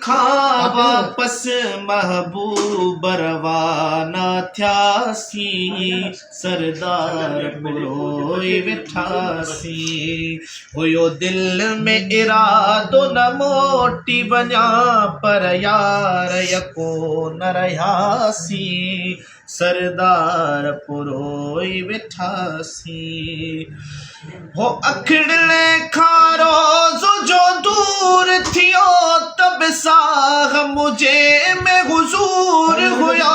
खां वापस महबूब रवाना थियासी, सरदार पुरोई वेठासी। हुयो दिल में इरादो न मोटी वञा, पर यार यको न रहियासी, सरदार पुरोई वेठासी। हो अखड़ले खां रोज़ जो दूर थियो, तब साह मुझे में हुजूर हुया,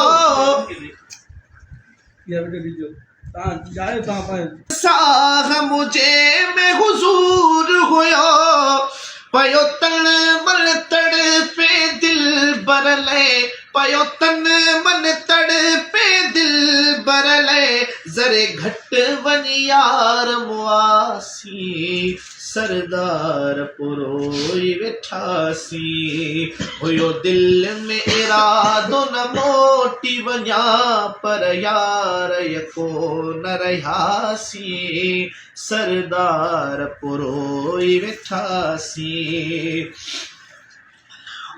साह मुझे में हुजूर हुया। पयो तन मन तड़ पे दिल बरले, पयो तन मन तड़ पे दिल बरले, जरे घट वन यार मुआसी, सरदार पुरोई वेठासी। हुयो दिल में इरादो न मोटी वञा, पर यार यको न रहियासी, सरदार पुरोई वेठासी।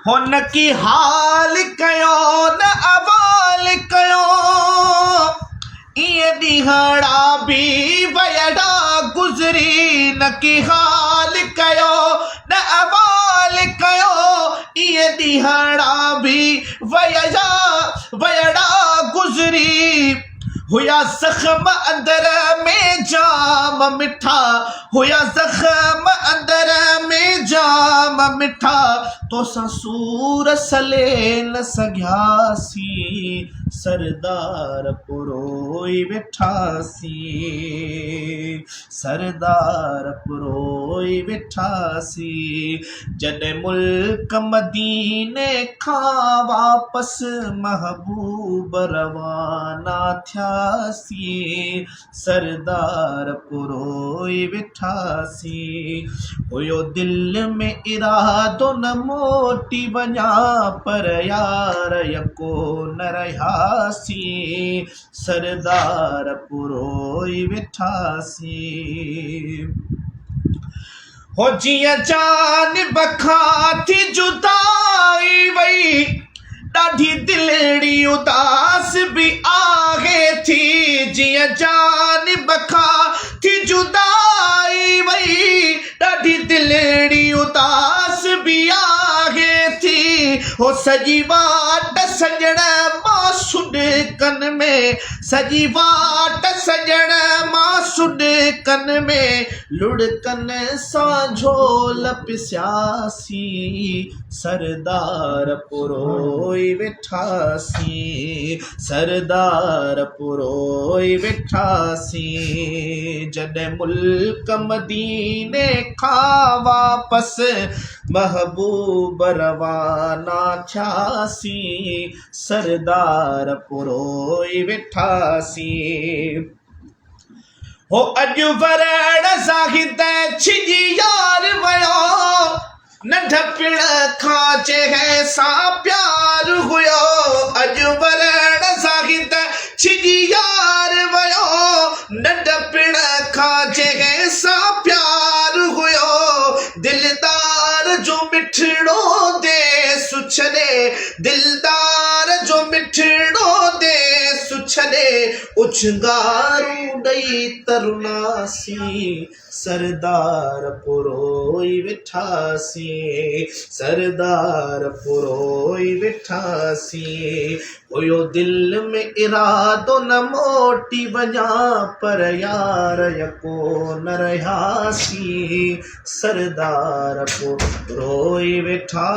हुन की हाल कयो न अवाल कयो, ये दिहाड़ा भी वयड़ा गुजरी, न की हाल कयो न अवाल कयो, ये दिहाड़ा भी वयड़ा गुजरी। हुया जख्म अंदर में जाम मिठा, हुया जख्म अंदर में जाम मिठा, तो सूर सले न सघियासी, सरदार पुरोई वेठासी, सरदार पुरोई वेठासी। जॾहिं मुल्क मदीने खां वापस महबूब रवाना थियासी, सरदार पुरोई वेठासी। हुयो दिल में इरादो न मोटी वञा, पर यार यको न रहियासी, सरदार पुरोई वेठासी। हो जियां जान बखां थी जुदाई वई, ॾाढी दिलड़ी उदास भी आहे थी, जियां जान बखां थी जुदाई वई, ॾाढी दिलड़ी उदास भी आहे थी। हो सॼी वाट सजण मां सुॾकनि में, सॼी वाट सजण मां सुॾकनि में, लुड़कनि सां झोल पिसियासी, सरदार पुरोई वेठासी, सरदार पुरोई वेठासी। जॾहिं मुल्क मदीने खां वापस महबूब रवाना थियासी, सरदार पुरोई वेठासी। हो अॼु वरण ज़ाहिद छिॼी यार वयो, नंढपिण खां जंहिं सां प्यार हुयो, अॼु वरण ज़ाहिद छिॼी यार वयो, नंढपिण खां जंहिं सां प्यार हुयो, दिलदार जो मिठड़ो देस छॾे, दिलदार जो मिठड़ो देस छॾे, उछंगारूं ॾेई तरुनासी, सरदार पुरोई वेठासी, सरदार पुरोई वेठासी। हुयो दिल में इरादो न मोटी वञा, पर यार यको न रहियासी, सरदार पुरोई वेठासी।